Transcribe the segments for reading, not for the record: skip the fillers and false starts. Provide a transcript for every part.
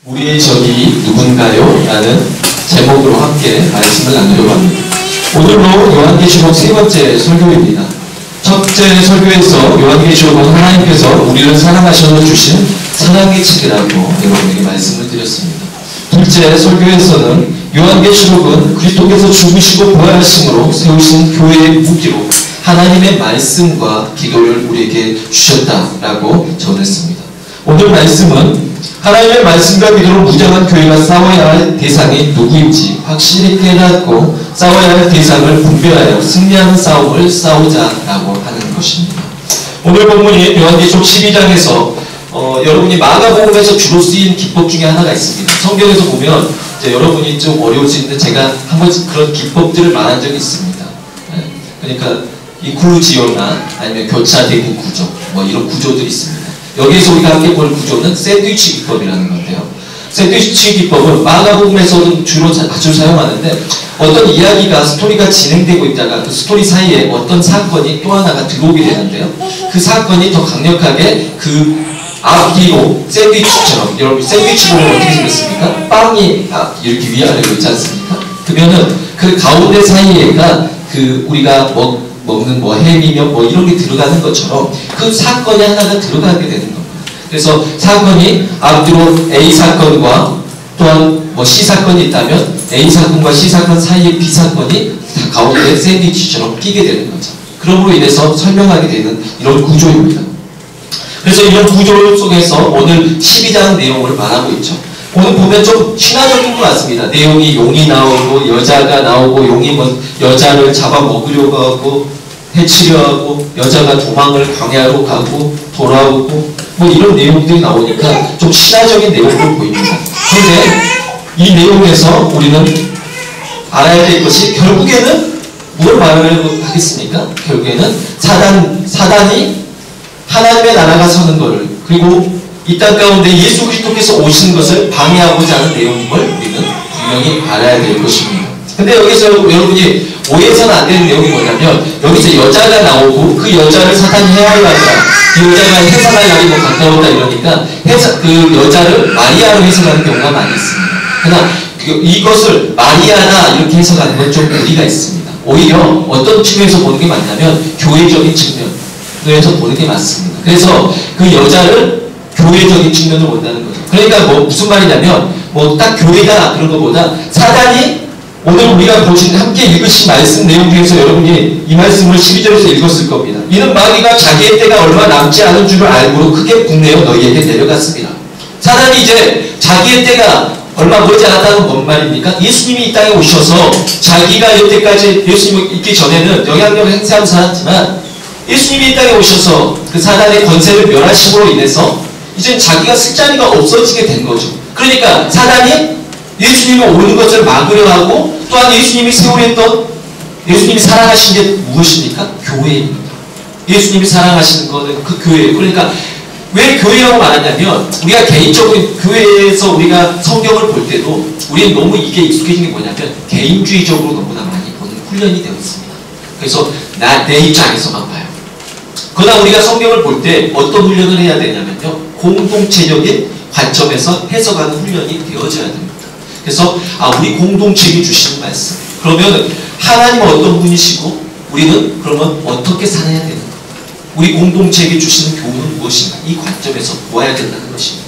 우리의 적이 누군가요? 라는 제목으로 함께 말씀을 나누려고 합니다. 오늘로 요한계시록 세 번째 설교입니다. 첫째 설교에서 요한계시록은 하나님께서 우리를 사랑하셔서 주신 사랑의 책이라고 여러분에게 말씀을 드렸습니다. 둘째 설교에서는 요한계시록은 그리스도께서 죽으시고 부활하심으로 세우신 교회의 무기로 하나님의 말씀과 기도를 우리에게 주셨다라고 전했습니다. 오늘 말씀은 하나님의 말씀과 기도로 무장한 교회가 싸워야 할 대상이 누구인지 확실히 깨닫고 싸워야 할 대상을 분별하여 승리하는 싸움을 싸우자라고 하는 것입니다. 오늘 본문이 요한계시록 12장에서 여러분이 마가복음에서 주로 쓰인 기법 중에 하나가 있습니다. 성경에서 보면 이제 여러분이 좀 어려우시는데 제가 한번 그런 기법들을 말한 적이 있습니다. 그러니까 인클루지오나 아니면 교차대구 구조 뭐 이런 구조들이 있습니다. 여기에서 우리가 함께 볼 구조는 샌드위치 기법이라는 건데요. 샌드위치 기법은 마가복음에서는 주로 자주 사용하는데 어떤 이야기가 스토리가 진행되고 있다가 그 스토리 사이에 어떤 사건이 또 하나가 들어오게 되는데요. 그 사건이 더 강력하게 그 앞뒤로 샌드위치처럼, 여러분 샌드위치 보면 어떻게 생겼습니까? 빵이 이렇게 위아래로 있지 않습니까? 그러면은 그 가운데 사이에가 그 우리가 먹는 뭐 햄이며 뭐 이런 게 들어가는 것처럼 그 사건이 하나가 들어가게 되는 겁니다. 그래서 사건이 앞뒤로 A 사건과 또한 뭐 C 사건이 있다면 A 사건과 C 사건 사이에 B 사건이 다 가운데 샌드위치처럼 끼게 되는 거죠. 그럼으로 인해서 설명하게 되는 이런 구조입니다. 그래서 이런 구조 속에서 오늘 12장 내용을 말하고 있죠. 오늘 보면 좀 신화적인 것 같습니다. 내용이 용이 나오고 여자가 나오고 용이 여자를 잡아먹으려고 하고 해치려 하고 여자가 도망을 광야로 가고 돌아오고 뭐 이런 내용들이 나오니까 좀 신화적인 내용으로 보입니다. 그런데 이 내용에서 우리는 알아야 될 것이 결국에는 뭘 말을 하겠습니까? 결국에는 사단이 하나님의 나라가 서는 것을 그리고 이 땅 가운데 예수 그리스도께서 오신 것을 방해하고자 하는 내용임을 우리는 분명히 알아야 될 것입니다. 근데 여기서 여러분이 오해해서는 안 되는 내용이 뭐냐면 여기서 여자가 나오고 그 여자를 사탄이 해하려 한다. 그 여자가 해석할 날이 뭐 가까웠다 이러니까 그 여자를 마리아로 해석하는 경우가 많이 있습니다. 그러나 이것을 마리아다 이렇게 해석하는 건 좀 무리가 있습니다. 오히려 어떤 측면에서 보는 게 맞냐면 교회적인 측면에서 보는 게 맞습니다. 그래서 그 여자를 교회적인 측면으로 본다는 거죠. 그러니까 뭐 무슨 말이냐면 뭐 딱 교회다 그런 것보다 사단이 오늘 우리가 보신 함께 읽으신 말씀 내용 중에서 여러분이 이 말씀을 12절에서 읽었을 겁니다. 이는 마귀가 자기의 때가 얼마 남지 않은 줄을 알고로 크게 분내어 너희에게 내려갔습니다. 사단이 이제 자기의 때가 얼마 멀지 않았다는 건 뭔 말입니까? 예수님이 이 땅에 오셔서 자기가 여태까지 예수님이 있기 전에는 영향력을 행사하며 살았지만 예수님이 이 땅에 오셔서 그 사단의 권세를 멸하심으로 인해서 이제 자기가 쓸 자리가 없어지게 된 거죠. 그러니까 사단이 예수님이 오는 것을 막으려 하고 또한 예수님이 세우랬던 예수님이 사랑하신 게 무엇입니까? 교회입니다. 예수님이 사랑하시는 것은 그 교회예요. 그러니까 왜 교회라고 말하냐면 우리가 개인적으로 교회에서 우리가 성경을 볼 때도 우리는 너무 이게 익숙해진 게 뭐냐면 개인주의적으로 너무나 많이 보는 훈련이 되어 있습니다. 그래서 내 입장에서만 봐요. 그러나 우리가 성경을 볼 때 어떤 훈련을 해야 되냐면요. 공동체적인 관점에서 해석하는 훈련이 되어져야 됩니다. 그래서 우리 공동체에 주시는 말씀. 그러면 하나님은 어떤 분이시고 우리는 그러면 어떻게 살아야 되는가? 우리 공동체에게 주시는 교훈은 무엇인가? 이 관점에서 보아야 된다는 것입니다.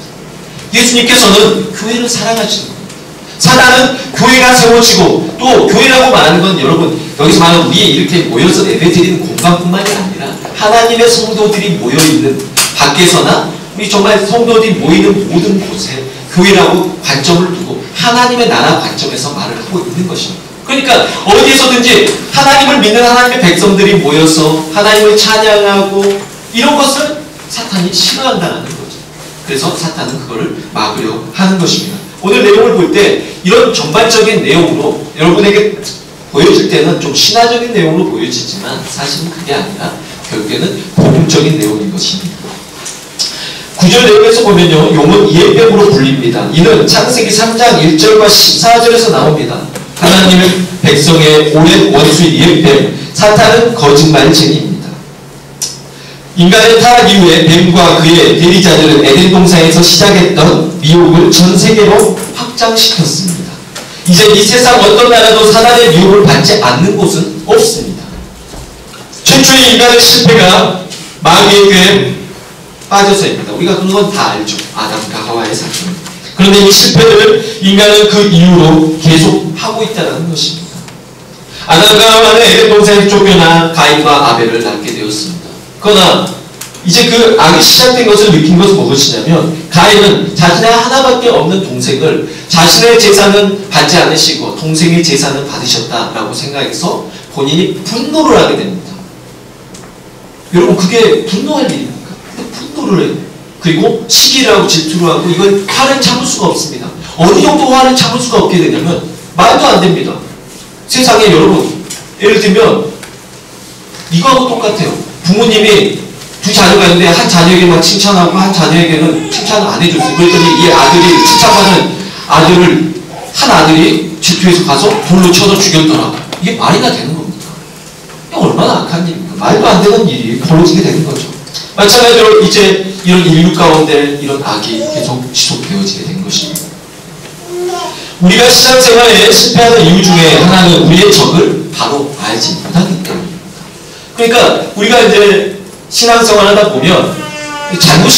예수님께서는 교회를 사랑하시는 겁니다. 사단은 교회가 세워지고 또 교회라고 말하는 건 여러분 여기서 말하는 우리 이렇게 모여서 예배드리는 공간뿐만이 아니라 하나님의 성도들이 모여있는 밖에서나 우리 정말 성도들이 모이는 모든 곳에 교회라고 관점을 두고 하나님의 나라 관점에서 말을 하고 있는 것입니다. 그러니까 어디에서든지 하나님을 믿는 하나님의 백성들이 모여서 하나님을 찬양하고 이런 것을 사탄이 싫어한다는 거죠. 그래서 사탄은 그거를 막으려 하는 것입니다. 오늘 내용을 볼 때 이런 전반적인 내용으로 여러분에게 보여질 때는 좀 신화적인 내용으로 보여지지만 사실은 그게 아니라 결국에는 복음적인 내용인 것입니다. 9절 내용에서 보면요. 용은 예병으로 불립니다. 이는 창세기 3장 1절과 14절에서 나옵니다. 하나님의 백성의 오랜 원수인 예병, 사탄은 거짓말쟁이입니다. 인간의 타락 이후에 뱀과 그의 대리자들은 에덴 동산에서 시작했던 미혹을 전 세계로 확장시켰습니다. 이제 이 세상 어떤 나라도 사단의 미혹을 받지 않는 곳은 없습니다. 최초의 인간의 실패가 마귀의 꾀에 빠져서입니다. 우리가 그건 다 알죠. 아담과 하와의 사건. 그런데 이 실패를 인간은 그 이후로 계속 하고 있다는 것입니다. 아담과 하와는 에덴 동산에서 쫓겨나 가인과 아벨을 낳게 되었습니다. 그러나 이제 그 악이 시작된 것을 느낀 것은 무엇이냐면 가인은 자신의 하나밖에 없는 동생을 자신의 재산은 받지 않으시고 동생의 재산을 받으셨다라고 생각해서 본인이 분노를 하게 됩니다. 여러분 그게 분노할 일입니까? 분노를 해요. 그리고 시기를 하고 질투를 하고 이걸 화를 참을 수가 없습니다. 어느 정도 화를 참을 수가 없게 되냐면 말도 안 됩니다. 세상에 여러분 예를 들면 이거하고 똑같아요. 부모님이 두 자녀가 있는데 한 자녀에게만 칭찬하고 한 자녀에게는 칭찬을 안 해줬어요. 그랬더니 이 아들이 칭찬하는 아들을 한 아들이 질투해서 가서 돌로 쳐서 죽였더라. 이게 말이나 되는 겁니까? 이게 얼마나 악한 일입니까? 말도 안 되는 일이 벌어지게 되는 거죠. 마찬가지로 이제 이런 인류 가운데 이런 악이 계속 지속되어지게 된 것입니다. 우리가 신앙생활에 실패하는 이유 중에 하나는 우리의 적을 바로 알지 못하기 때문입니다. 그러니까 우리가 이제 신앙생활 하다 보면 잘못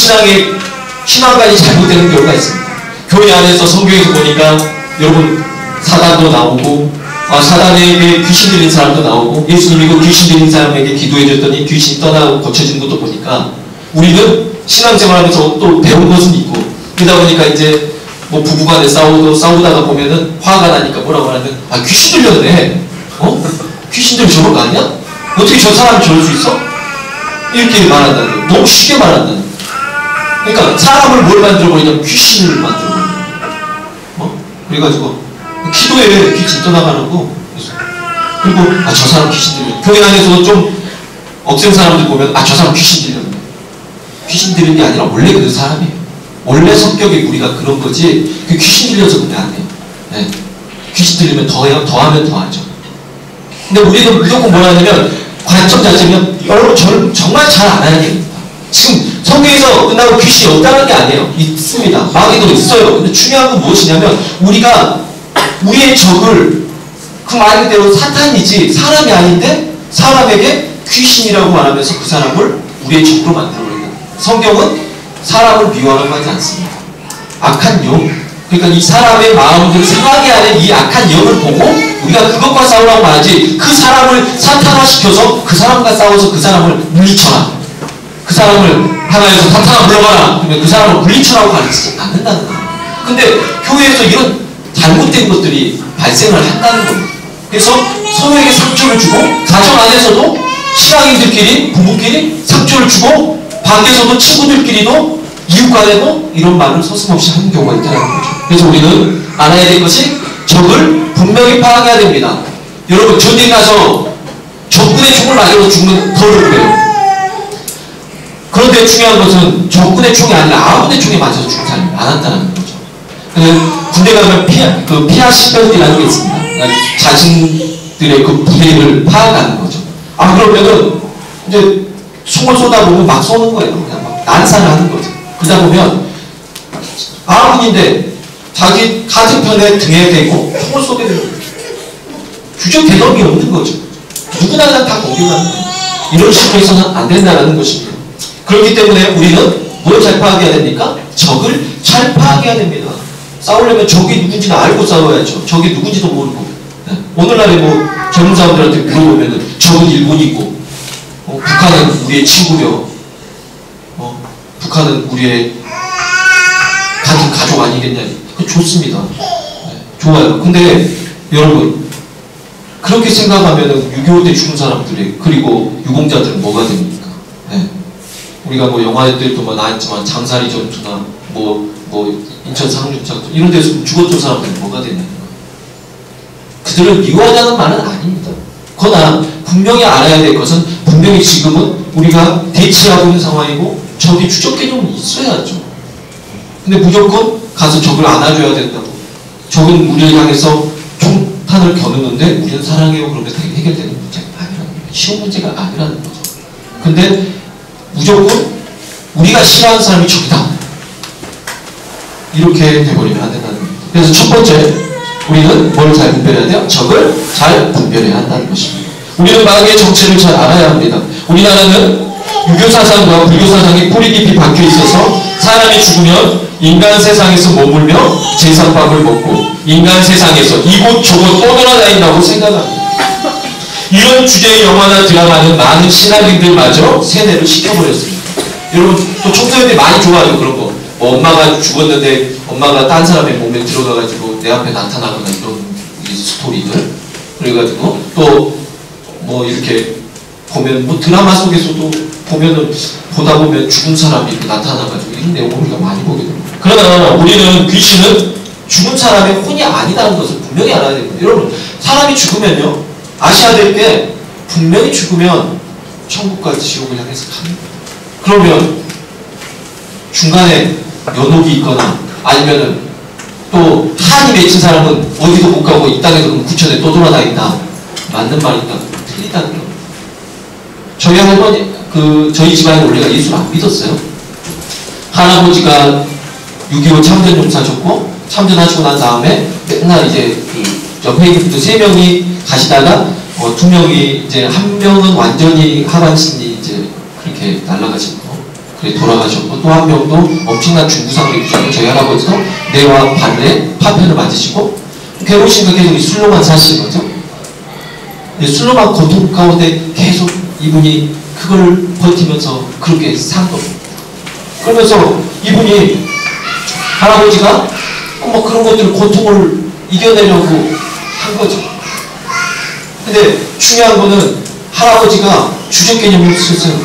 신앙관이 잘못되는 경우가 있습니다. 교회 안에서 성경에서 보니까 여러분 사단도 나오고 사단에게 귀신 들린 사람도 나오고 예수님이 그 귀신 들린 사람에게 기도해 줬더니 귀신이 떠나고 고쳐진 것도 보니까 우리는 신앙생활하면서 또 배운 것은 있고 그러다 보니까 이제 뭐 부부간에 싸우다가 보면은 화가 나니까 뭐라고 하냐면 귀신 들렸네. 귀신 들려 저런 거 아니야? 어떻게 저 사람이 저럴 수 있어? 이렇게 말한다는 거예요. 너무 쉽게 말한다는 거예요. 그러니까 사람을 뭘 만들어버리냐면 귀신을 만들어버리는 거예요. 그래가지고 기도에 귀신 떠나가라고. 그리고 저 사람 귀신 들려. 교회 안에서 좀 억센 사람들 보면 저 사람 귀신 들렸네. 귀신 들린 게 아니라 원래 그 사람이에요. 원래 성격이 우리가 그런 거지 그 귀신 들려서 그래 안 돼요. 네. 귀신 들리면 더하면 더하죠. 근데 우리는 무조건 뭐라 하냐면 관점 자체는 여러분 저를 정말 잘 알아야 됩니다. 지금 성경에서 끝나고 귀신이 없다는 게 아니에요. 있습니다. 마귀도 있어요. 근데 중요한 건 무엇이냐면 우리가 우리의 적을 그 말 그대로 사탄이지 사람이 아닌데 사람에게 귀신이라고 말하면서 그 사람을 우리의 적으로 만들어버린다. 성경은 사람을 미워하라고 하지 않습니다. 악한 영, 그러니까 이 사람의 마음을 상하게 하는 이 악한 영을 보고 우리가 그것과 싸우라고 말하지 그 사람을 사탄화시켜서 그 사람과 싸워서 그 사람을 물리쳐라. 그 사람을 하나에서 사탄아 물러가라. 그러면 그 사람을 물리쳐라고 가르치지 않는다는 거예요. 근데 교회에서 이런 잘못된 것들이 발생을 한다는 겁니다. 그래서 서로에게 상처를 주고 가정 안에서도 신앙인들끼리 부부끼리 상처를 주고 밖에서도 친구들끼리도 이웃간에도 이런 말을 서슴없이 하는 경우가 있다는 거죠. 그래서 우리는 알아야 될 것이 적을 분명히 파악해야 됩니다. 여러분 전쟁 가서 적군의 총을 맞아서 죽는 더 억울해요. 그런데 중요한 것은 적군의 총이 아니라 아군의 총에 맞아서 죽은 사람이 많았다는 거죠. 군대 가면 피하 식별이라는 게 있습니다. 그러니까 자신들의 그 부대를 파악하는 거죠. 그러면은 이제 총을 쏟아보면 막 쏘는 거예요. 그냥 막 난사를 하는 거죠. 그러다 보면 아군인데 자기 가슴편에 등에 대고 총을 쏘게 되는 거죠. 주저 대덕이 없는 거죠. 누구나 다 공격하는 거예요. 이런 식으로 해서는 안 된다는 것입니다. 그렇기 때문에 우리는 뭘 잘 파악해야 됩니까? 적을 잘 파악해야 됩니다. 싸우려면 적이 누군지는 알고 싸워야죠. 적이 누군지도 모르고. 네. 오늘날에 뭐 젊은 사람들한테 물어보면은 적은 일본이고 북한은 우리의 친구며 북한은 우리의 같은 가족 아니겠냐. 그거 좋습니다. 네. 좋아요. 근데 여러분 그렇게 생각하면은 6.25 때 죽은 사람들이 그리고 유공자들은 뭐가 됩니까? 네. 우리가 뭐 영화들도 뭐 나왔지만 장사리 전투나 뭐 인천 상륙작전 이런 데서 죽었던 사람들은 뭐가 되냐는 거예요. 그들을 미워하자는 말은 아닙니다. 그러나 분명히 알아야 될 것은 분명히 지금은 우리가 대치하고 있는 상황이고 적이 추적 개념이 있어야죠. 근데 무조건 가서 적을 안아줘야 된다고. 적은 우리를 향해서 총탄을 겨누는데 우리는 사랑해요 그러면 해결되는 문제가 아니라는 거예요. 쉬운 문제가 아니라는 거죠. 근데 무조건 우리가 싫어하는 사람이 적이다. 이렇게 돼버리면 안 된다는 겁니다. 그래서 첫 번째, 우리는 뭘 잘 분별해야 돼요? 적을 잘 분별해야 한다는 것입니다. 우리는 마귀의 정체를 잘 알아야 합니다. 우리나라는 유교사상과 불교사상이 뿌리 깊이 박혀 있어서 사람이 죽으면 인간 세상에서 머물며 제사밥을 먹고 인간 세상에서 이곳저곳 떠돌아다닌다고 생각합니다. 이런 주제의 영화나 드라마는 많은 신학인들마저 세뇌를 시켜버렸습니다. 여러분, 또 청소년들이 많이 좋아하죠, 그런 거. 뭐 엄마가 죽었는데 엄마가 딴 사람의 몸에 들어가가지고 내 앞에 나타나거나 이런 스토리들. 그래가지고 또 뭐 이렇게 보면 뭐 드라마 속에서도 보면은 보다 보면 죽은 사람이 나타나가지고 이런 내용을 우리가 많이 보게 됩니다. 그러나 우리는 귀신은 죽은 사람의 혼이 아니다는 것을 분명히 알아야 됩니다. 여러분, 사람이 죽으면요, 아셔야 될 게 분명히 죽으면 천국과 지옥을 향해서 갑니다. 그러면 중간에 연옥이 있거나 아니면은 또 한이 맺힌 사람은 어디도 못 가고 이 땅에서 구천에 떠돌아다닌다. 맞는 말인가? 틀리다는 겁니다. 저희 할머니, 저희 집안에 원래가 예수를 안 믿었어요. 할아버지가 6.25 참전용사셨고, 참전하시고 난 다음에 맨날 이제 옆에 있는 분들 3명이 가시다가 2명이 이제 1명은 완전히 하반신이 이제 그렇게 날아가셨고, 그래 돌아가셨고, 또 1명도 엄청난 중부상을 입으셨고, 저희 할아버지도 뇌와 발에 파편을 맞으시고, 괴로우시니까 계속 술로만 사시는 거죠. 술로만 고통 가운데 계속 이분이 그걸 버티면서 그렇게 산 겁니다. 그러면서 이분이 할아버지가 뭐 그런 것들 고통을 이겨내려고 한 거죠. 근데 중요한 거는 할아버지가 주적 개념이 없었어요.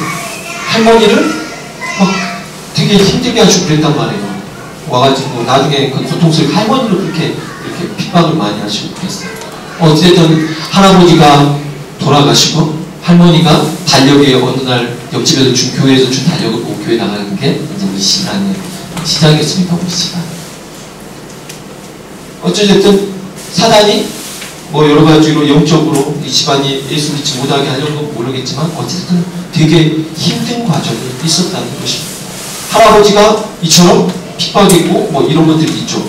할머니를 막 되게 힘들게 하시고 그랬단 말이에요. 와가지고 나중에 그 고통스럽게 할머니를 그렇게 이렇게 핍박을 많이 하시고 그랬어요. 어쨌든 할아버지가 돌아가시고 할머니가 달력에 어느 날 옆집에서 준 교회에서 준 달력을 보고 교회 나가는 게 이제 우리 신앙의 시작이었습니다. 우리 시간. 어쨌든 사단이 뭐 여러 가지로 영적으로 이 집안이 예수 믿지 못하게 하려고 모르겠지만 어쨌든 되게 힘든 과정이 있었다는 것입니다. 할아버지가 이처럼 핍박이고 뭐 이런 것들이 있죠.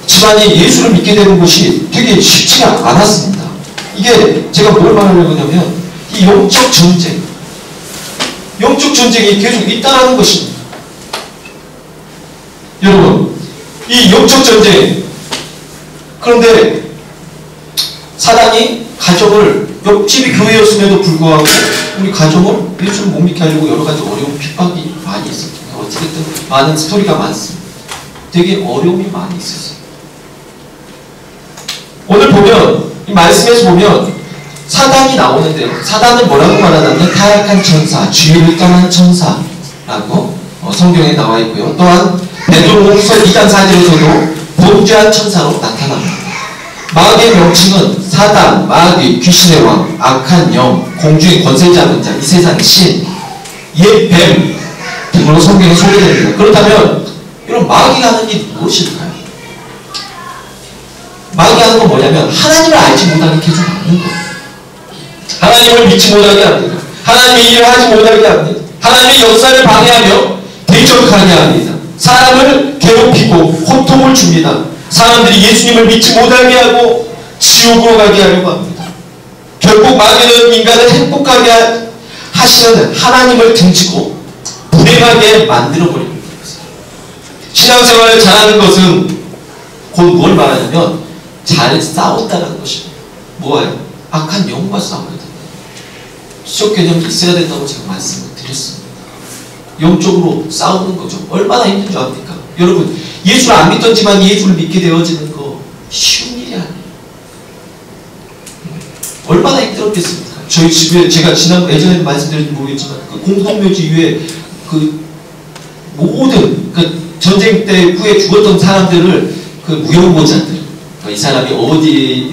집안이 예수를 믿게 되는 것이 되게 쉽지가 않았습니다. 이게 제가 뭘 말하려고 하냐면 이 영적 전쟁이 계속 있다는 것입니다. 여러분, 이 영적 전쟁, 그런데 사단이 가정을, 옆집이 교회였음에도 불구하고 우리 가정을 예수를 못 믿게 하려고 여러 가지 어려운 핍박이 많이 있었습니다. 어쨌든 많은 스토리가 많습니다. 되게 어려움이 많이 있었어요. 오늘 보면 이 말씀에서 보면 사단이 나오는데요. 사단은 뭐라고 말하냐면 타락한 천사, 주의를 떠난 천사라고 성경에 나와 있고요. 또한 베드로후서 2장 4절에서도 범죄한 천사로 나타납니다. 마귀의 명칭은 사단, 마귀, 귀신의 왕, 악한 영, 공중의 권세 잡은 자, 이 세상의 신, 옛 뱀 등으로 성경에 소개됩니다. 그렇다면 이런 마귀가 하는 일이 무엇일까요? 마귀가 하는 건 뭐냐면 하나님을 알지 못하게 계속 막는 거예요. 하나님을 믿지 못하게 합니다. 하나님의 일을 하지 못하게 합니다. 하나님의 역사를 방해하며 대적하게 합니다. 사람을 괴롭히고 고통을 줍니다. 사람들이 예수님을 믿지 못하게 하고 지옥으로 가게 하려고 합니다. 결국 마귀는 인간을 행복하게 하시는 하나님을 등지고 불행하게 만들어버립니다. 신앙생활을 잘하는 것은 곧 뭘 말하냐면 잘 싸운다는 것입니다. 뭐예요? 악한 영과 싸워야 됩니다. 지적 개념이 있어야 된다고 제가 말씀을 드렸습니다. 영적으로 싸우는 거죠. 얼마나 힘든 줄 압니까? 여러분, 예수를 안 믿던 집안이 예수를 믿게 되어지는 거 쉬운 일이 아니에요. 얼마나 힘들었겠습니까? 저희 집에 제가 예전에 말씀드렸는지 모르겠지만 그 공동묘지 위에 그 모든 그 전쟁 때 후에 죽었던 사람들을 그 무용보자들, 이 사람이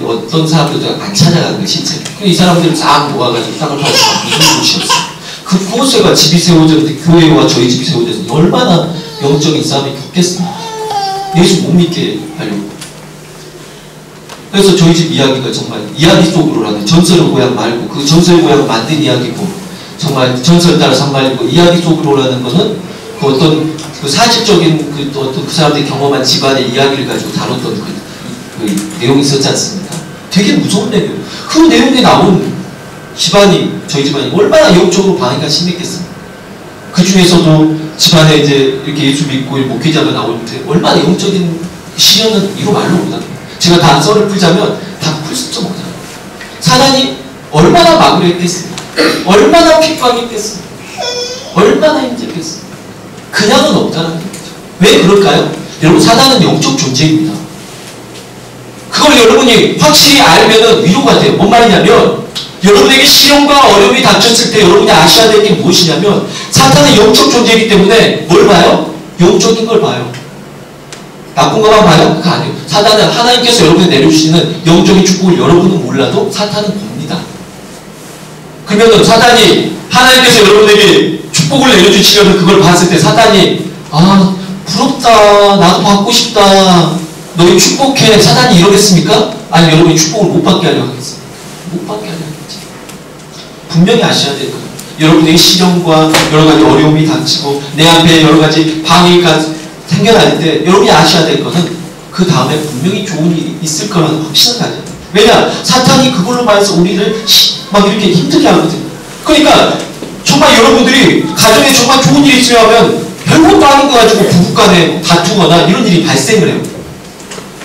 어떤 사람들도 안 찾아가는 거 실제. 이 사람들을 싹 모아가지고 땅을 파서 무슨 곳이었어요. 그곳에가 집이 세워졌는데 교회와 저희 집이 세워졌는데 얼마나 영적인 싸움이 겹겠습니까? 예수 못 믿게 하려고. 그래서 저희 집 이야기가 정말 이야기 속으로라는 전설의 고향 말고 그 전설의 고향을 만든 이야기고 정말 전설에 따라 산말이고 이야기 속으로 오라는 것은 그 어떤 그 사실적인 그 어떤 그 사람들이 경험한 집안의 이야기를 가지고 다뤘던 그 내용이 있었지 않습니까? 되게 무서운 내용. 그 내용에 나온 집안이 저희 집안이 얼마나 영적으로 반응이 심했겠습니까? 그 중에서도 집안에 이제 이렇게 예수 믿고 목회자가 나오는데 얼마나 영적인 시련은 이거 말로 못합니다. 제가 다 썰을 풀자면 다 풀 수도 못해요. 사단이 얼마나 막으려 했겠습니까? 얼마나 핍박했겠습니까? 얼마나 힘들겠습니까? 그냥은 없다는 거죠. 왜 그럴까요? 여러분, 사단은 영적 존재입니다. 그걸 여러분이 확실히 알면은 위로가 돼요. 뭔 말이냐면 여러분에게 시련과 어려움이 닥쳤을 때 여러분이 아셔야 될 게 무엇이냐면 사탄은 영적 존재이기 때문에 뭘 봐요? 영적인 걸 봐요. 나쁜 것만 봐요? 그거 아니에요. 사탄은 하나님께서 여러분에 내려주시는 영적인 축복을 여러분은 몰라도 사탄은 봅니다. 그러면은 사탄이 하나님께서 여러분에게 축복을 내려주시려면 그걸 봤을 때 사탄이 아 부럽다 나도 받고 싶다 너희 축복해 사탄이 이러겠습니까? 아니 여러분이 축복을 못 받게 하려고 하겠습니까? 못 받게 하려고 하겠지. 분명히 아셔야 될 거예요. 여러분의 시련과 여러가지 어려움이 닥치고 내 앞에 여러가지 방해가 생겨날 때 여러분이 아셔야 될 것은 그 다음에 분명히 좋은 일이 있을 거라는 확신을 가져야 돼요. 왜냐? 사탄이 그걸로 말해서 우리를 막 이렇게 힘들게 하거든요. 그러니까 정말 여러분들이 가정에 정말 좋은 일이 있으면 별것도 아닌 거 가지고 부부간에 다투거나 이런 일이 발생을 해요.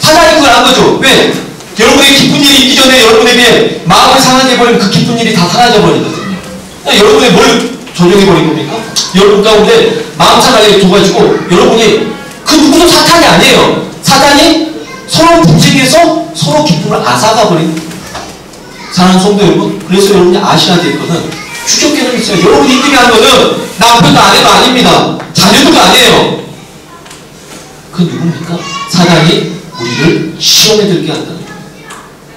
사단이 그걸 한 거죠. 왜? 여러분에게 기쁜 일이 있기 전에 여러분에게 마음을 상하게 해버리면 그 기쁜 일이 다 사라져 버리거든요. 그러니까 여러분이 뭘 조정해버린 겁니까? 여러분 가운데 마음 상하게 둬가지고 여러분이 그 누구도 사탄이 아니에요. 사탄이 서로 분쟁해서 서로 기쁨을 앗아가버린 거예요. 사랑하는 성도 여러분, 그래서 여러분이 아셔야 될 것은 추적개념이 있어요. 여러분이 힘들게 하는 것은 남편도 아내도 아닙니다. 자녀도 아니에요. 그 누굽니까? 사단이 우리를 시험에 들게 한다는 거예요.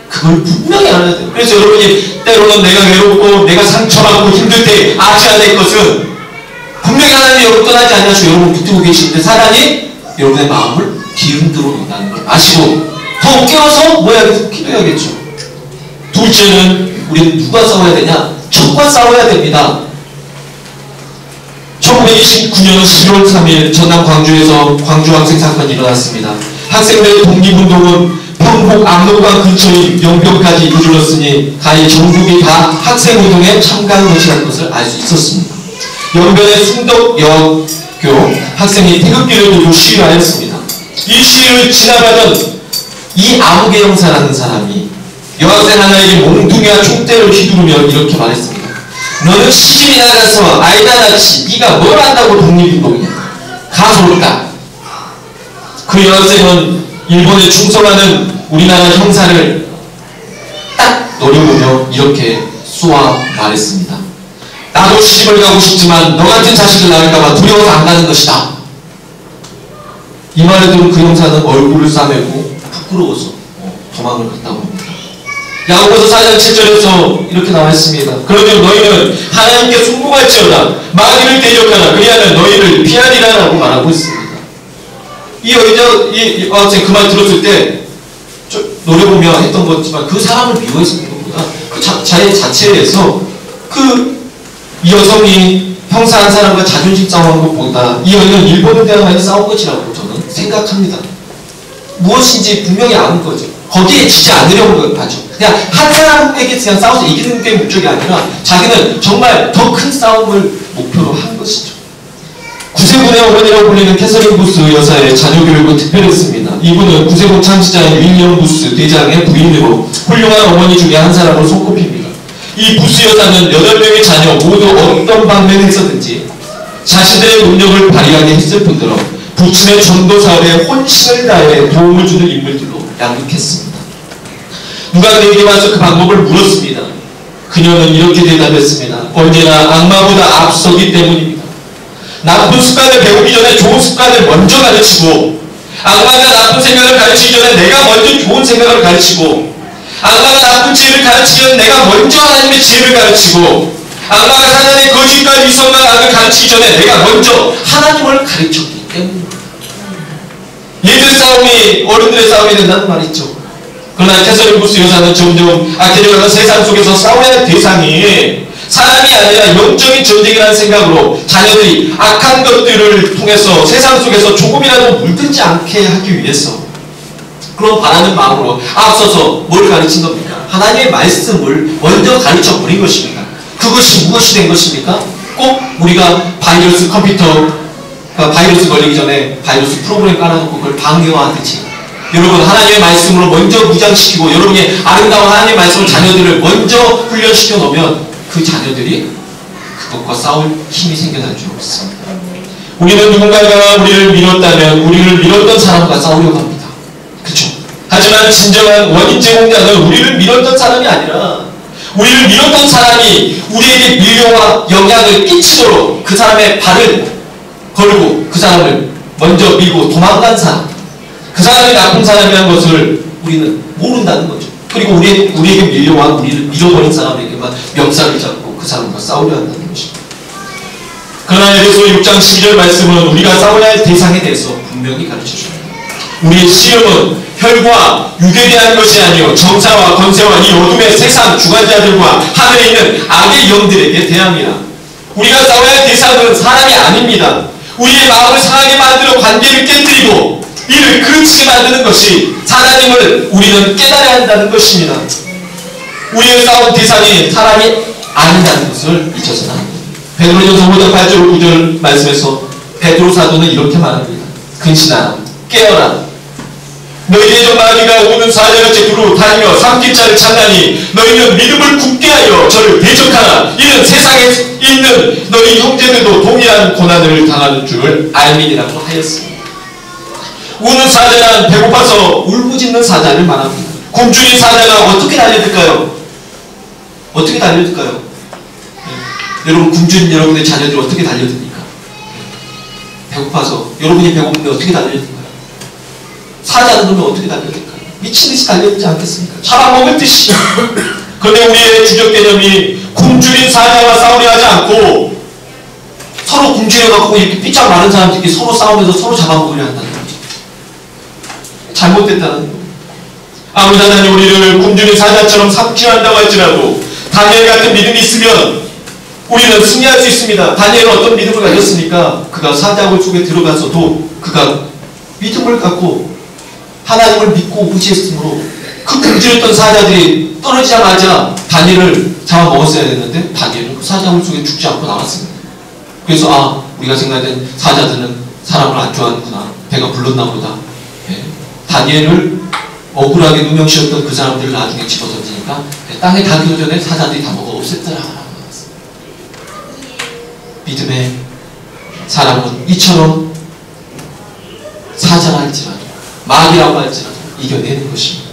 그걸 분명히 알아야 돼요. 그래서 여러분이 때로는 내가 외롭고 내가 상처받고 힘들 때 아셔야 될 것은 분명히 하나님이 여러분 떠나지 않으시고 여러분 붙들고 계시는데 사단이 여러분의 마음을 뒤흔들어 놓는다는 걸 아시고 더 깨워서 뭐 해야겠어? 기도해야겠죠. 둘째는 우리는 누가 싸워야 되냐? 적과 싸워야 됩니다. 1929년 11월 3일 전남 광주에서 광주 학생 사건이 일어났습니다. 학생들의 독립운동은 평복 압록강 근처의 영변까지 이르렀으니 가히 전국이 다 학생운동에 참가한 것이라는 것을 알 수 있었습니다. 영변의 순덕여학교 학생이 태극기를 들고 시위를 하였습니다. 이 시위를 지나가던 이 아무개 형사라는 사람이 여학생 하나에게 몽둥이와 총대를 휘두르며 이렇게 말했습니다. 너는 시집이 나가서 아이다 낳지 네가 뭘 안다고 독립운동이냐. 가소올까. 그 여학생은 일본에 충성하는 우리나라 형사를 딱 노려보며 이렇게 쏘아 말했습니다. 나도 시집을 가고 싶지만 너 같은 자식을 낳을까봐 두려워서 안 가는 것이다. 이 말을 들은 그 형사는 얼굴을 싸매고 부끄러워서 도망을 갔다고 합니다. 야고보서 4장 7절에서 이렇게 나와 있습니다. 그러면 너희는 하나님께 순복할지어다 마귀를 대적하라 그리하면 너희를 피하리라라고 말하고 있습니다. 이 여학생 그 말 들었을 때 노려보며 했던 거지만 그 사람을 미워했던 것보다 그 자의 자체에서 이 여성이 형사 한 사람과 자존심 싸움한 것보다 이 여인은 일본에 대한 많이 싸운 것이라고 저는 생각합니다. 무엇인지 분명히 아는 거죠. 거기에 지지 않으려고 하죠. 그냥 한 사람에게 그냥 싸워서 이기는 게 목적이 아니라 자기는 정말 더 큰 싸움을 목표로 한 것이죠. 구세군의 어머니라고 불리는 캐서린 부스 여사의 자녀 교육은 특별했습니다. 이분은 구세군 창시자인 윌리엄 부스 대장의 부인으로 훌륭한 어머니 중에 한 사람으로 손꼽힙니다. 이 부스 여사는 8명의 자녀 모두 어떤 방면에서든지 자신들의 능력을 발휘하게 했을 뿐더러 부친의 전도 사업에 혼신을 다해 도움을 주는 인물들로 양육했습니다. 누가 그에게 와서 그 방법을 물었습니다. 그녀는 이렇게 대답했습니다. 언제나 악마보다 앞서기 때문입니다. 나쁜 습관을 배우기 전에 좋은 습관을 먼저 가르치고 악마가 나쁜 생각을 가르치기 전에 내가 먼저 좋은 생각을 가르치고 악마가 나쁜 지혜를 가르치기 전에 내가 먼저 하나님의 지혜를 가르치고 악마가 사단의 거짓과 위선과 악을 가르치기 전에 내가 먼저 하나님을 가르쳤기 때문입니다. 얘들 싸움이 어른들의 싸움이 된다는 말이 있죠. 그러나 캐서린 부스 여사는 점점 악해져가는 세상 속에서 싸워야 할 대상이 사람이 아니라 영적인 전쟁이라는 생각으로 자녀들이 악한 것들을 통해서 세상 속에서 조금이라도 물들지 않게 하기 위해서 그런 바라는 마음으로 앞서서 뭘 가르친 겁니까? 하나님의 말씀을 먼저 가르쳐 버린 것입니다. 그것이 무엇이 된 것입니까? 꼭 우리가 바이러스 바이러스 걸리기 전에 바이러스 프로그램 깔아놓고 그걸 방해하듯이 여러분 하나님의 말씀으로 먼저 무장시키고 여러분이 아름다운 하나님의 말씀을 자녀들을 먼저 훈련시켜 놓으면 그 자녀들이 그것과 싸울 힘이 생겨날 줄 없습니다. 우리는 누군가가 우리를 밀었다면 우리를 밀었던 사람과 싸우려고 합니다. 그렇죠? 하지만 진정한 원인 제공자는 우리를 밀었던 사람이 아니라 우리를 밀었던 사람이 우리에게 밀려와 영향을 끼치도록 그 사람의 발을 걸고 그 사람을 먼저 밀고 도망간 사람, 그 사람이 나쁜 사람이라는 것을 우리는 모른다는 거죠. 그리고 우리에게 밀려와 우리를 밀어버린 사람에게만 멱살을 잡고 그 사람과 싸우려 한다는 것입니다. 그러나 에베소 6장 12절 말씀은 우리가 싸워야 할 대상에 대해서 분명히 가르쳐줍니다. 우리의 시험은 혈과 육에 대한 것이 아니요 정사와 권세와 이 어둠의 세상 주관자들과 하늘에 있는 악의 영들에게 대함이라. 우리가 싸워야 할 대상은 사람이 아닙니다. 우리의 마음을 상하게 만들어 관계를 깨뜨리고 이를 그치게 만드는 것이 하나님을 우리는 깨달아야 한다는 것입니다. 우리의 싸운 대상이 사람이 아니라는 것을 잊어서는 안 됩니다. 베드로전서 5장 8절 9절 말씀에서 베드로 사도는 이렇게 말합니다. 근신하라 깨어라 너희의 저 마귀가 오는 사자같이 두루 다니며 삼킬자를 찾나니 너희는 믿음을 굳게 하여 저를 대적하라. 이는 세상에 있는 너희 형제들도 동일한 고난을 당하는 줄을 알미니라고 하였습니다. 우는 사자란 배고파서 울부짖는 사자를 말합니다. 굶주린 사자가 어떻게 달려들까요? 어떻게 달려들까요? 여러분 굶주린 여러분의 자녀들이 어떻게 달려듭니까? 배고파서 여러분이 배고픈데 어떻게 달려들까요? 사자는 그러면 어떻게 달려들까요? 미친듯이 달려들지 않겠습니까? 잡아먹을 듯이. 그런데 우리의 주적 개념이 굶주린 사자와 싸우려 하지 않고 서로 굶주려갖고 이렇게 삐짝 마른 사람들끼리 서로 싸우면서 서로 잡아먹으려 한다는 거죠. 잘못됐다는 거예요. 아무리 사단이 우리를 굶주린 사자처럼 삼키려 한다고 할지라도 다니엘 같은 믿음이 있으면 우리는 승리할 수 있습니다. 다니엘은 어떤 믿음을 가졌습니까? 그가 사자굴 속에 들어가서도 그가 믿음을 갖고 하나님을 믿고 의지했으므로 그 굶주렸던 사자들이 떨어지자마자 다니엘을 잡아먹었어야 됐는데 다니엘은 그 사자굴 속에 죽지 않고 나왔습니다. 그래서 우리가 생각하는 사자들은 사람을 안 좋아하는구나. 배가 불렀나 보다. 다니엘을 억울하게 누명씌웠던 그 사람들을 나중에 집어던지니까 땅에 닿기도 전에 사자들이 다 먹어 없앴더라. 믿음의 사람은 이처럼 사자라 할지라도 마귀라고 할지라도 이겨내는 것입니다.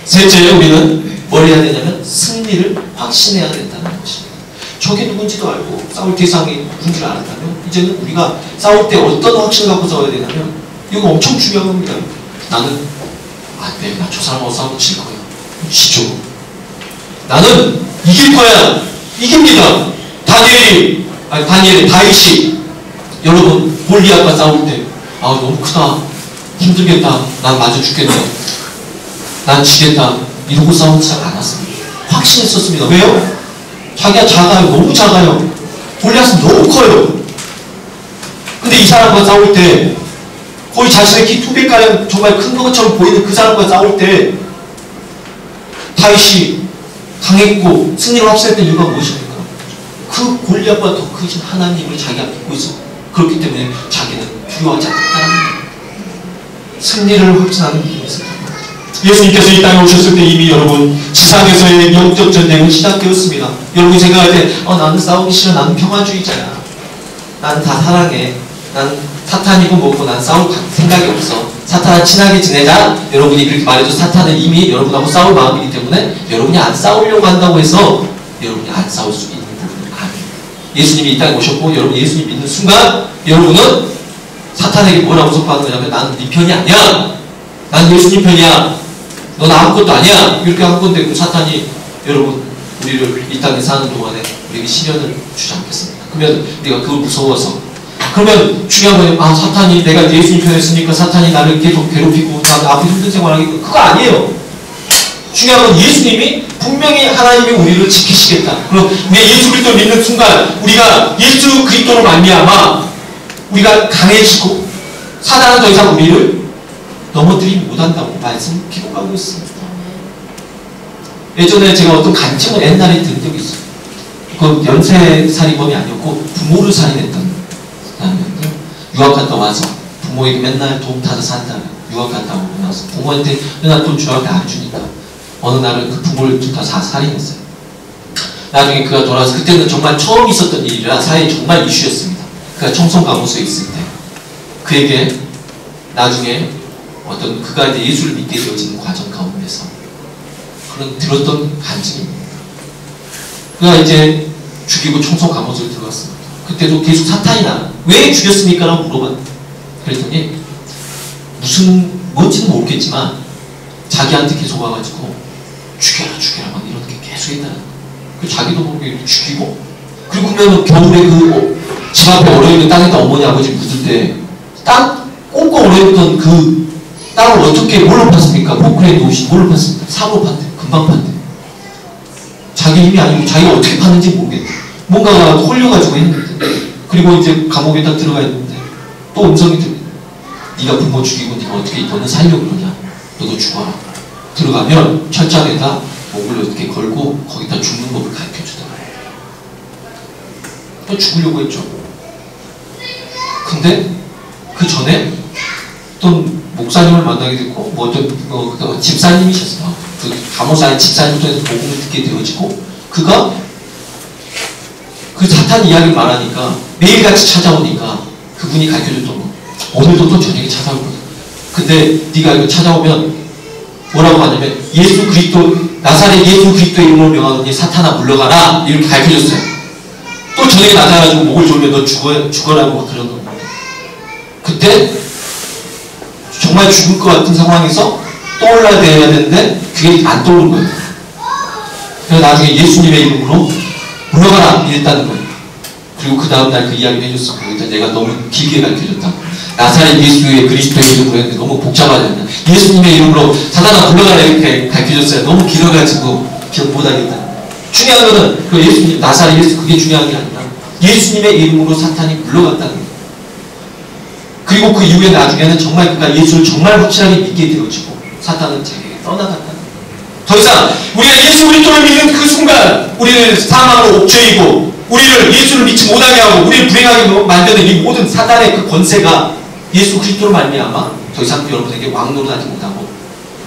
셋째, 우리는 뭘 해야 되냐면 승리를 확신해야 된다는 것입니다. 적이 누군지도 알고 싸울 대상이 누군지를 알았다면 이제는 우리가 싸울 때 어떤 확신을 갖고 싸워야 되냐면 이거 엄청 중요한 겁니다. 나는 안 나 저 사람하고 싸우고 질 거야. 지죠. 나는 이길 거야. 이깁니다. 다윗이 여러분 골리앗과 싸울 때 너무 크다. 힘들겠다. 난 맞아 죽겠다. 난 지겠다. 이러고 싸우고 시작 안 왔습니다. 확신했었습니다. 왜요? 자기가 작아요. 너무 작아요. 골리앗은 너무 커요. 근데 이 사람과 싸울 때 거의 자신의 키 2배가량 정말 큰 것처럼 보이는 그 사람과 싸울 때 다윗이 강했고 승리를 확신했던 이유가 무엇입니까? 그 골리앗보다 더 크신 하나님을 자기가 믿고 있어. 그렇기 때문에 자기는 두려워하지 않았다는 거예요. 승리를 확신하는 믿음이 있었던 거예요. 예수님께서 이 땅에 오셨을 때 이미 여러분 지상에서의 영적 전쟁은 시작되었습니다. 여러분이 생각할 때 나는 싸우기 싫어. 나는 평화주의자야. 나는 다 사랑해. 난 사탄이고 뭐고 난 싸울 생각이 없어. 사탄과 친하게 지내자. 여러분이 그렇게 말해도 사탄은 이미 여러분하고 싸울 마음이기 때문에 여러분이 안 싸우려고 한다고 해서 여러분이 안 싸울 수 있는 부분은 아니에요. 예수님이 이 땅에 오셨고 여러분이 예수님 믿는 순간 여러분은 사탄에게 뭐라고 선포하는 거냐면 나는 네 편이 아니야. 난 예수님 편이야. 넌 아무것도 아니야. 이렇게 한 건데 그 사탄이 여러분 우리를 이 땅에 사는 동안에 우리에게 시련을 주지 않겠습니까? 그러면 우리가 그걸 무서워서 그러면 중요한 건 사탄이 내가 예수님 편에 있으니까 사탄이 나를 계속 괴롭히고 나는 앞에 힘든 생활하겠고 그거 아니에요. 중요한 건 예수님이 분명히 하나님이 우리를 지키시겠다. 그리고 우리가 예수 그리스도를 믿는 순간 우리가 예수 그리스도로 말미암아 우리가 강해지고 사단은 더 이상 우리를 넘어뜨리지 못한다고 말씀 기록하고 있습니다. 예전에 제가 어떤 간증을 옛날에 들은 적이 있어요. 그 연쇄살인범이 아니었고 부모를 살인했던 사람이었는데 유학 갔다 와서 부모에게 맨날 돈 타서 산다며 유학 갔다 오고 나서 부모한테 맨날 돈 주라고 안 주니까 어느 날은 그 부모를 다 살인했어요. 나중에 그가 돌아와서 그때는 정말 처음 있었던 일이라 사회에 정말 이슈였습니다. 그가 청송감호소에 있을 때 그에게 나중에 어떤 그가 이제 예수를 믿게 되어지는 과정 가운데서 그런 들었던 간증입니다. 그가 이제 죽이고 청송감호소에 들어갔습니다. 그때도 계속 사탄이 나 왜 죽였습니까? 라고 물어봤는데 그랬더니 무슨 뭔지는 모르겠지만 자기한테 계속 와가지고 죽여라 막 이렇게 계속 했다는 거예요. 그 자기도 모르게 죽이고 그리고 그러면 겨울에 집 앞에 얼어있는 땅에다 어머니 아버지 묻을 때 땅 꽁꽁 얼어있던 그 땅을 어떻게 뭘로 팠습니까? 포크레인 도시 뭘로 팠습니까? 사고로 팠대. 금방 팠대. 자기 힘이 아니고 자기가 어떻게 팠는지 모르겠대. 뭔가 홀려가지고 했는데 그리고 이제 감옥에 딱 들어가 있는데 또 음성이 들립니다. 네가 부모 죽이고 네가 어떻게 너는 살려고 그러냐. 너도 죽어라. 들어가면 철장에다 목을 이렇게 걸고 거기다 죽는 법을 가르쳐주더라. 또 죽으려고 했죠. 근데 그 전에 어떤 목사님을 만나게 됐고 뭐 어떤 집사님이셨어요. 그 감호사의 집사님 통해서 복음을 듣게 되어지고 그가 그 사탄 이야기를 말하니까 매일같이 찾아오니까 그분이 가르쳐줬던 거 오늘도 또 저녁에 찾아올 거야. 근데 네가 이거 찾아오면 뭐라고 하냐면 예수 그리스도 나사렛 예수 그리스도의 이름으로 명하노니 사탄아 물러가라 이렇게 가르쳐줬어요. 또 저녁에 나타나가지고 목을 졸면 너 죽어라고 그런 겁니다. 그때 정말 죽을 것 같은 상황에서 떠올라야 되는데 그게 안 떠오른 거예요. 그래서 나중에 예수님의 이름으로 물러가라 이랬다는 거예요. 그리고 그 다음날 그 이야기를 해줬어. 그러니까 내가 너무 길게 가르쳐줬다. 나사렛 예수의 그리스도의 이름으로 했는데 너무 복잡하지 않나. 예수님의 이름으로 사단아 물러가라 이렇게 가르쳐줬어요. 너무 길어가지고 기억 못하겠다. 중요한 거는 그 예수님 나사렛 예수 그게 중요한 게 아니라 예수님의 이름으로 사탄이 물러갔다는 거예요. 그리고 그 이후에 나중에는 정말 그가 예수를 정말 확실하게 믿게 되어지고 사탄은 자기에게 떠나갔다는 거예요. 더 이상 우리가 예수 그리스도를 믿는 그 순간 우리를 사망으로 옥죄이고 우리를 예수를 믿지 못하게 하고 우리를 불행하게 만드는 이 모든 사탄의 그 권세가 예수 그리스도로 말미암아 더 이상 여러분에게 왕노릇하지 못하고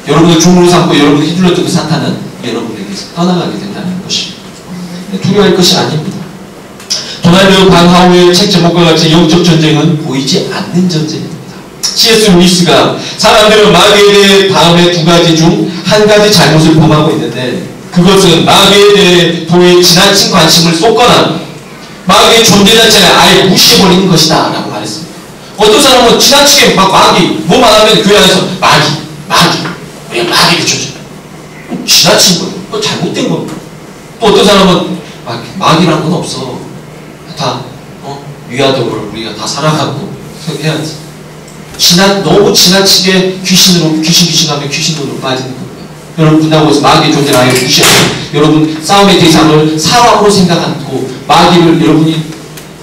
여러분을 종으로 삼고 여러분을 휘둘렀던 그 사탄은 여러분에게서 떠나가게 된다는 것입니다. 두려워할 것이 아닙니다. 도널드 방하우의 책 제목과 같이 영적 전쟁은 보이지 않는 전쟁입니다. C.S. 루이스가 사람들은 마귀에 대해 다음에 두 가지 중 한 가지 잘못을 범하고 있는데 그것은 마귀에 대해 도의 지나친 관심을 쏟거나 마귀의 존재 자체를 아예 무시해버리는 것이다 라고 말했습니다. 어떤 사람은 지나치게 막 마귀 뭐 말하면 교회 안에서 마귀 우리가 마귀를 쳐줘. 지나친 거예요. 그거 잘못된 겁니다. 또 어떤 사람은 마귀란 건 없어. 다 위아더를 우리가 다 살아가고 해야지. 너무 지나치게 귀신하면 귀신으로 빠지는 겁니다. 여러분 분다고 해서 마귀의 존재를 아예 무시하고 여러분 싸움의 대상을 사람으로 생각 않고 마귀를 여러분이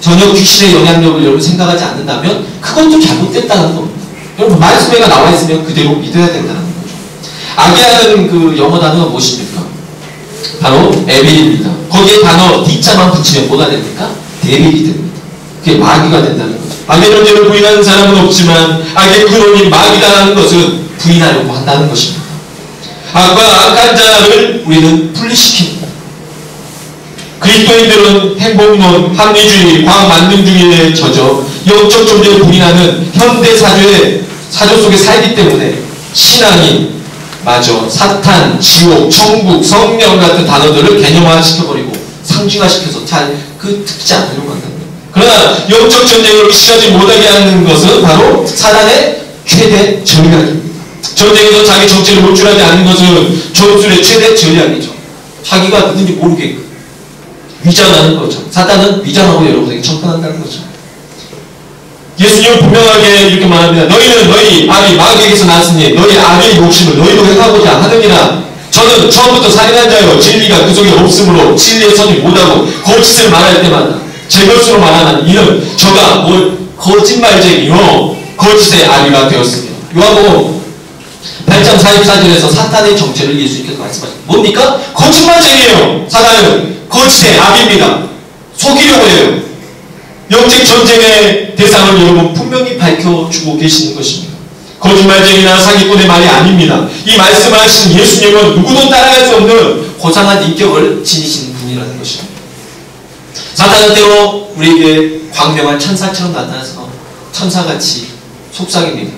전혀 귀신의 영향력을 여러분 생각하지 않는다면 그것도 잘못됐다는 겁니다. 여러분 말씀에가 나와 있으면 그대로 믿어야 된다는 거죠. 악이라는 그 영어 단어가 무엇입니까? 바로 에빌입니다. 거기에 단어 D자만 붙이면 뭐가 됩니까? 데빌이 됩니다. 그게 마귀가 된다는 거죠. 악의 존재를 부인하는 사람은 없지만 악의 근원인 마귀다라는 것은 부인하려고 한다는 것입니다. 악과 악한 자를 우리는 분리시킵니다. 그리스도인들은 행복론, 합리주의, 과학만능주의에 젖어 영적 존재를 부인하는 현대 사조 속에 살기 때문에 신앙이 마저 사탄, 지옥, 천국, 성령 같은 단어들을 개념화시켜버리고 상징화시켜서 잘 듣지 않으려고 한다는 거예요. 그러나 영적 전쟁을 의식하지 못하게 하는 것은 바로 사단의 최대 전략입니다. 전쟁에서 자기 정체를 노출하지 않는 것은 전술의 최대 전략이죠. 자기가 누군지 모르게 위장하는 거죠. 사단은 위장하고 여러분에게 접근한다는 거죠. 예수님은 분명하게 이렇게 말합니다. 너희 악이 마귀에게서 났으니 너희 악의 욕심을 너희도 행하고자 하느니라. 저는 처음부터 살인한 자요 진리가 그 속에 없으므로 진리에 서지 못하고 거짓을 말할 때마다 제 것으로 말하는 이는 저가 거짓말쟁이요 거짓의 아비가 되었습니다. 요한복음 8장 44절에서 사탄의 정체를 예수님께서 말씀하셨습니다. 뭡니까? 거짓말쟁이에요. 사탄은 거짓의 아비입니다. 속이려고 해요. 영적 전쟁의 대상을 여러분 분명히 밝혀주고 계시는 것입니다. 거짓말쟁이나 사기꾼의 말이 아닙니다. 이 말씀을 하신 예수님은 누구도 따라갈 수 없는 고상한 인격을 지니시는 분이라는 것입니다. 사탄은 때로 우리에게 광명한 천사처럼 나타나서 천사같이 속삭입니다.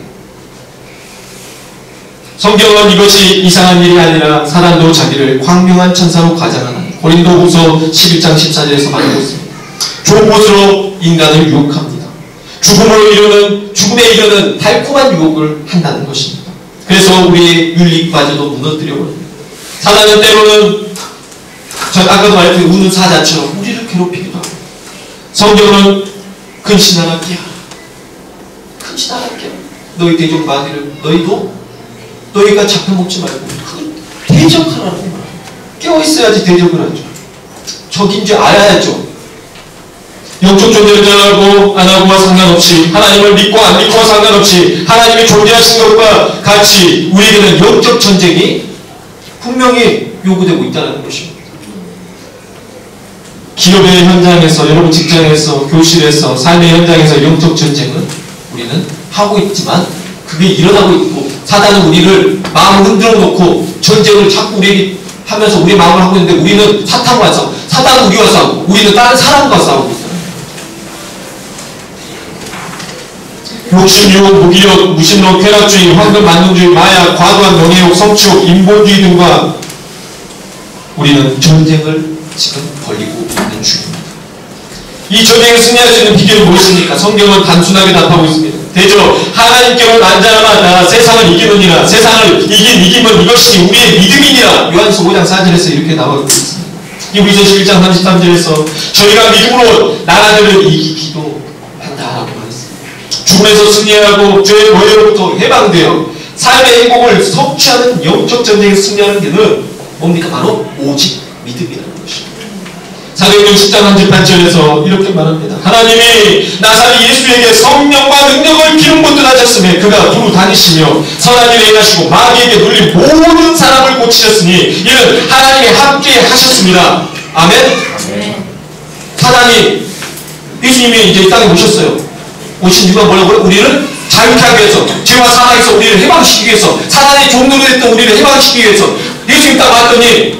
성경은 이것이 이상한 일이 아니라 사단도 자기를 광명한 천사로 가장하는 고린도후서 11장 14절에서 말하고 있습니다. 좋은 것으로 인간을 유혹합니다. 죽음에 이르는 달콤한 유혹을 한다는 것입니다. 그래서 우리의 윤리과제도 무너뜨려버립니다. 사단은 때로는 아까도 말했듯이 우는 사자처럼 우리를 괴롭히기도 하고 성경은 근신하라 깨어라 근신하라 깨어라 너희 대적 마귀를 너희가 잡혀먹지 말고 대적하라는 말 깨어있어야지 대적을 하죠. 적인 줄 알아야죠. 영적 존재를 하고 안 하고와 상관없이 하나님을 믿고 안 믿고와 상관없이 하나님이 존재하신 것과 같이 우리에게는 영적 전쟁이 분명히 요구되고 있다는 것입니다. 기업의 현장에서 여러분 직장에서 교실에서 삶의 현장에서 영적 전쟁은 우리는 하고 있지만 그게 일어나고 있고 사단은 우리를 마음을 흔들어 놓고 전쟁을 자꾸 우리에게 하면서 우리 마음을 하고 있는데 우리는 사탄과 싸우고 사탄은 우리와 싸우고 우리는 다른 사람과 싸우고 있어요. 욕심, 유혹, 무기력, 무신론, 쾌락주의, 황금, 만능주의, 마약, 과도한 명예욕, 성취욕, 인본주의 등과 우리는 전쟁을 지금 벌이고 있는 중입니다. 이 전쟁에 승리할 수 있는 비결이 무엇입니까? 성경은 단순하게 답하고 있습니다. 대저 하나님께로 난 자마다 세상을 이기느니라. 세상을 이기면 이것이 우리의 믿음이니라. 요한서 5장 4절에서 이렇게 나오고 있습니다. 히브리서 11장 33절에서 저희가 믿음으로 나라들을 이기기도 한다라고 말했습니다. 죽음에서 승리하고 죄의 노예로부터 해방되어 삶의 행복을 성취하는 영적 전쟁에 승리하는 데는 뭡니까? 바로 오직 믿음이라는 것입니다. 사도행전 10장 38절에서 이렇게 말합니다. 하나님이 나사렛 예수에게 성령과 능력을 기름 붓듯 하셨으며 그가 두루 다니시며 선한 일을 행하시고 마귀에게 눌린 모든 사람을 고치셨으니 이는 하나님이 함께 하셨습니다. 아멘? 사단이 예수님이 이제 이 땅에 오셨어요. 오신 이유가 뭐라고요? 우리를 자유케 하기 위해서 죄와 사망에서 우리를 해방시키기 위해서 사단의 종노로 했던 우리를 해방시키기 위해서 예수님 딱 왔더니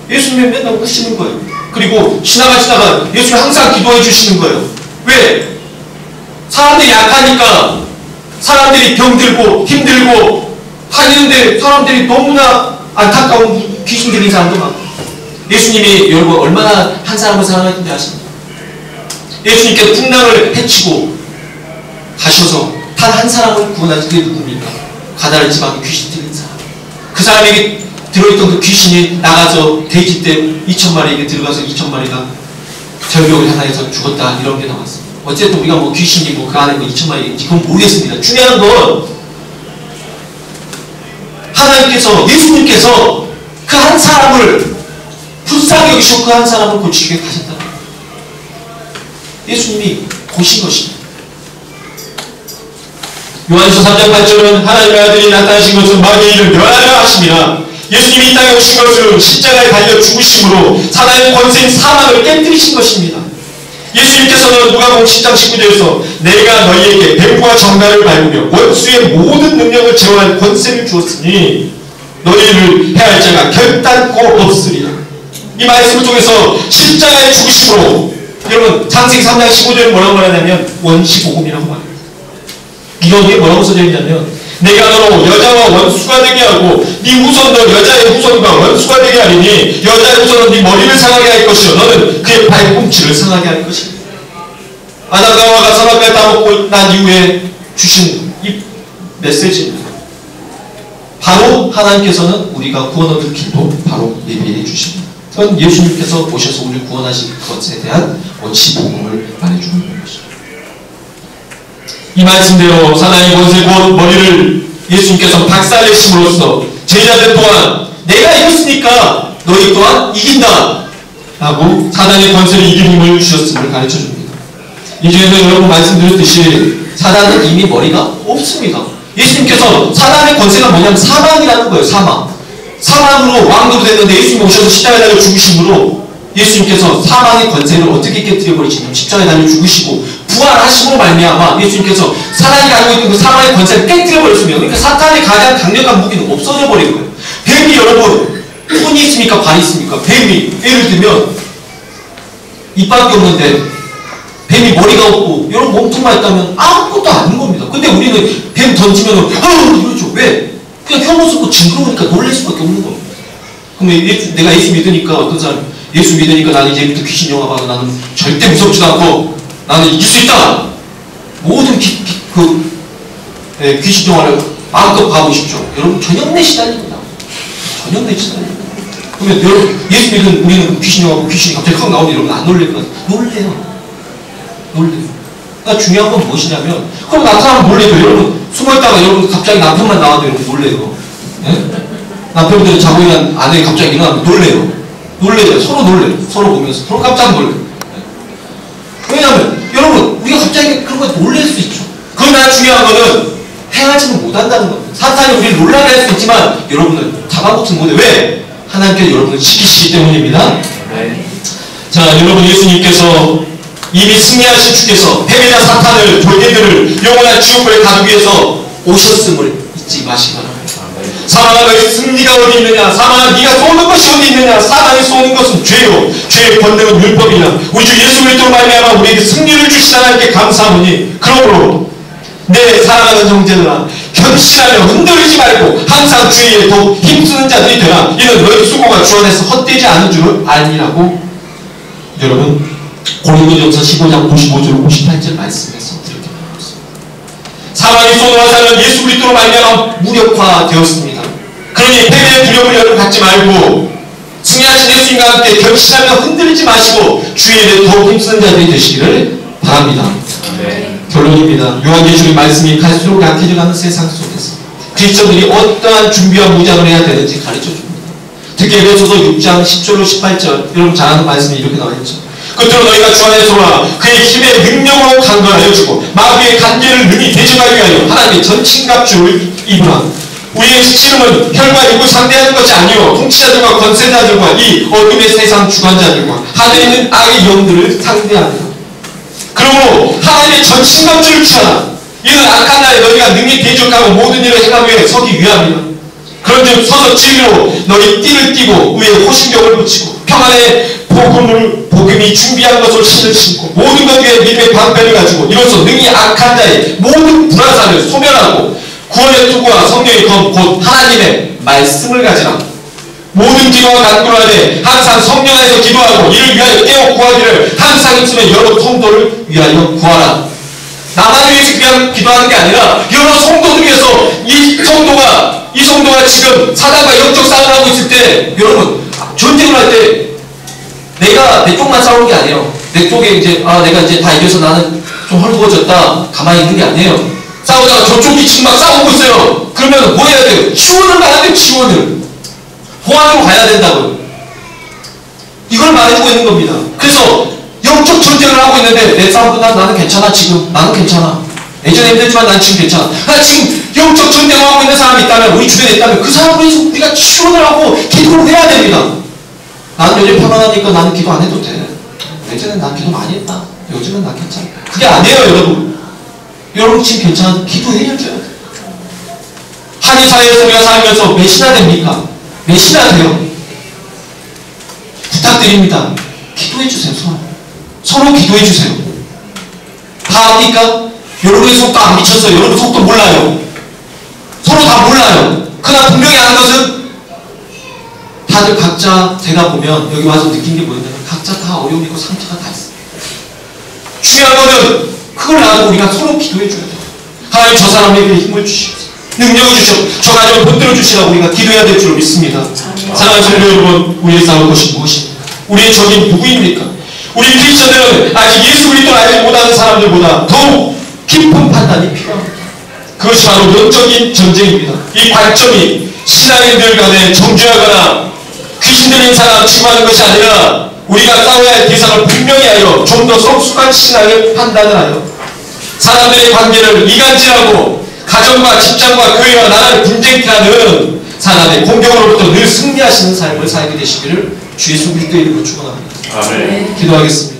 예수님이 맨날 우시는 거예요. 그리고 지나가시다가 예수님 항상 기도해 주시는 거예요. 왜? 사람들이 약하니까 사람들이 병들고 힘들고 다니는데 사람들이 너무나 안타까운 귀신 들린 사람도 많고 예수님이 여러분 얼마나 한 사람을 사랑하는지 아십니까? 예수님께서 풍랑을 해치고 가셔서 단 한 사람을 구원하신 게 누굽니까? 가나안 지방에 귀신 들린 사람. 그 사람에게 들어있던 그 귀신이 나가서 돼지 때 2,000마리에게 들어가서 2,000마리가 절벽을 향해서 죽었다 이런 게 나왔습니다. 어쨌든 우리가 뭐 귀신이 뭐 그 안에 뭐 2,000마리인지 그건 모르겠습니다. 중요한 건 하나님께서 예수님께서 그 한 사람을 불쌍히 여기시고 그 한 사람을 고치게 하셨다. 예수님이 보신 것입니다. 요한서 3장 8절은 하나님의 아들이 나타나신 것은 마귀의 일을 멸하려 하심이라. 예수님이 이 땅에 오신 것은 십자가에 달려 죽으심으로 사단의 권세인 사망을 깨뜨리신 것입니다. 예수님께서는 누가복음 10장 19절에서 내가 너희에게 배부와 정갈을 밟으며 원수의 모든 능력을 제어할 권세를 주었으니 너희를 해할 자가 결단코 없으리라. 이 말씀을 통해서 십자가의 죽으심으로 여러분 창세기 3장 15절에 뭐라고 말하냐면 원시복음이라고 말합니다. 이거에 뭐라고 써져 있냐면 내가 너로 여자와 원수가 되게 하고 네 후손도 여자의 후손과 원수가 되게 하리니 여자의 후손은 네 머리를 상하게 할 것이요 너는 그의 발꿈치를 상하게 할 것이다. 아담과 하와가 선악과를 따먹고 난 이후에 주신 이 메시지입니다. 바로 하나님께서는 우리가 구원 얻을 길도 바로 예비해 주십니다. 그건 예수님께서 오셔서 우리를 구원하신 것에 대한 원시복음을 말해주는 것입니다. 이 말씀대로 사단의 권세 곧 머리를 예수님께서 박살내심으로써 제자들 또한 내가 이겼으니까 너희 또한 이긴다 라고 사단의 권세를 이길 힘을 주셨음을 가르쳐줍니다. 이전에도 여러분 말씀드렸듯이 사단은 이미 머리가 없습니다. 예수님께서 사단의 권세가 뭐냐면 사망이라는 거예요. 사망으로 왕으로 됐는데 예수님 오셔서 십자가에 달려 죽으심으로 예수님께서 사망의 권세를 어떻게 깨뜨려버리시냐면 십자가에 달려 죽으시고 부활하심으로 말미암아 예수님께서 사단이 가지고 있는 그 사망의 권세를 깨뜨려버렸습니다. 그러니까 사탄의 가장 강력한 무기는 없어져 버린 거예요. 뱀이 여러분 손이 있습니까? 발이 있습니까? 뱀이 예를 들면 이빨이 없는데 뱀이 머리가 없고 여러분 몸통만 있다면 아무것도 아닌 겁니다. 근데 우리는 뱀 던지면 이러죠. 왜? 그냥 혐오스럽고 징그러우니까 놀랄 수밖에 없는 겁니다. 그럼 내가 예수 믿으니까 어떤 사람 예수 믿으니까 나는 이제부터 귀신 영화 봐도 나는 절대 무섭지도 않고 나는 이길 수 있다. 모든 귀신 영화를 마음껏 봐보십시오. 여러분 저녁내 시달립니다. 저녁내 시달립니다. 그러면 여러분 예수 믿은 우리는 귀신 영화 보고 귀신이 갑자기 확 나오면 여러분 안 놀랄 거예요? 놀래요. 그러니까 중요한 건 무엇이냐면 그럼 나타나면 놀래요. 여러분 숨어있다가 여러분 갑자기 남편만 나와도 여러분 놀래요. 네? 남편들은 자고 있는 아내가 갑자기 일어나면 놀래요. 서로 놀래요. 서로 보면서 서로 깜짝 놀래요. 네? 왜냐하면 여러분 우리가 갑자기 그런 거에 놀랄 수 있죠. 그러나 중요한 거는 행하지는 못한다는 겁니다. 사탄이 우리를 놀라게 할 수 있지만 여러분을 잡아먹지 못해. 왜? 하나님께서 여러분을 지키시기 때문입니다. 네. 자, 여러분 예수님께서 이미 승리하신 주께서 패배자 사탄을 돌개들을 영원한 지옥불에 가두기 위해서 오셨음을 잊지 마시기 바랍니다. 사망아 너의 승리가 어디 있느냐? 사망아 네가 쏘는 것이 어디 있느냐? 사단이 쏘는 것은 죄요 죄의 권능은 율법이냐? 우리 주 예수 그리스도로 말미암아 우리에게 승리를 주신 하나님께 감사하노니 그러므로 내 사랑하는 형제들아 견실하며 흔들리지 말고 항상 주의에 더욱 힘쓰는 자들이 되라. 이는 너희 수고가 주 안에서 헛되지 않은 줄을 알리라고 여러분 고린도전서 15장 55절 58절 말씀에서 이렇게 말했습니다. 사망이 쏘는 화살은 예수 그리스도로 말미암아 무력화되었습니다. 그러니 패배의 두려움을 여러분 갖지 말고 승리하신 예수님과 함께 견실하며 흔들리지 마시고 주의에 대해 더욱 힘쓰는 자들이 되시기를 바랍니다. 네. 결론입니다. 요한계시록의 말씀이 갈수록 약해져가는 세상 속에서 크리스천들이 어떠한 준비와 무장을 해야 되는지 가르쳐줍니다. 특히 에베소서 6장 10절로 18절 여러분 잘 아는 말씀이 이렇게 나와있죠. 끝으로 너희가 주 안에서나 그의 힘의 능력으로 강건하여 주고 마귀의 간계를 능히 대적하기 위하여 하나님의 전신갑주를 입으라. 우리의 씨름은 혈과 육을 상대하는 것이 아니요 통치자들과 권세자들과 이 어둠의 세상 주관자들과 하늘에 있는 악의 영들을 상대하느라. 그러므로 하나님의 전신갑주를 취하라. 이는 악한 날에 너희가 능히 대적하고 모든 일을 행하기 위해 서기 위함이다. 그런즉 서서 진리로 너희 띠를 띠고 위에 호신경을 붙이고 평안의 복음이 준비한 것을 신을 신고 모든 것 위에 믿음의 방패를 가지고 이로써 능히 악한 자의 모든 불화사를 소멸하고 구원의 투구와 성령의 검 곧 하나님의 말씀을 가지라. 모든 기도와 간구하되 항상 성령 안에서 기도하고 이를 위하여 깨어 구하기를 항상 힘쓰며 여러 성도를 위하여 구하라. 나만을 위해서 그냥 기도하는 게 아니라 여러 성도들 위해서 이 성도가 지금 사단과 영적 싸움을 하고 있을 때 여러분 전쟁을 할 때 내가 내 쪽만 싸우는 게 아니에요. 내 쪽에 이제 내가 이제 다 이겨서 나는 좀 헐거워졌다 가만히 있는 게 아니에요. 싸우다가 저쪽이 지금 막 싸우고 있어요. 그러면 뭐 해야 돼요? 지원을 가야 돼요. 지원을 호환으로 가야 된다고요. 이걸 말해주고 있는 겁니다. 그래서 영적 전쟁을 하고 있는데 내 싸움 끝나서 나는 괜찮아. 지금 나는 괜찮아. 예전에 힘들지만 난 지금 괜찮아. 나 지금 영적 전쟁을 하고 있는 사람이 있다면 우리 주변에 있다면 그 사람을 위해서 우리가 지원을 하고 기도를 해야 됩니다. 나는 요즘 평안하니까 나는 기도 안 해도 돼. 예전엔 난 기도 많이 했다. 요즘은 난 괜찮아. 그게 아니에요 여러분. 여러분 지금 괜찮아. 기도해야죠. 한인 사회에서 우리가 살면서 몇이나 됩니까? 몇이나 돼요. 부탁드립니다. 기도해주세요. 서로 기도해주세요. 다 압니까? 여러분의 속도 안 미쳤어요. 여러분 속도 몰라요. 서로 다 몰라요. 그러나 분명히 아는 것은 다들 각자 제가 보면 여기 와서 느낀 게 뭐냐면 각자 다 어려움 있고 상처가 다 있어요. 중요한 거는 그걸 알고 우리가 서로 기도해줘야 돼요. 하나님 저 사람에게 힘을 주시옵소서. 능력을 주시옵소서. 저 가정을 붙들어 주시라고 우리가 기도해야 될 줄 믿습니다. 사랑하는 성도 여러분, 우리의 싸울 것이 무엇입니까? 우리의 적이 누구입니까? 우리 크리스천들은 아직 예수 그리스도를 알지 못하는 사람들보다 더욱 깊은 판단이 필요합니다. 그것이 바로 영적인 전쟁입니다. 이 관점이 신앙인들 간에 정죄하거나 귀신 들린 사람 취급하는 것이 아니라 우리가 싸워야 할 대상을 분명히 하여 좀 더 성숙한 신앙을 판단을 하여 사람들의 관계를 이간질하고 가정과 직장과 교회와 나라를 분쟁케 하는 사람의 공격으로부터 늘 승리하시는 삶을 살게 되시기를 주 예수 그리스도의 이름으로 축원합니다. 아멘. 기도하겠습니다.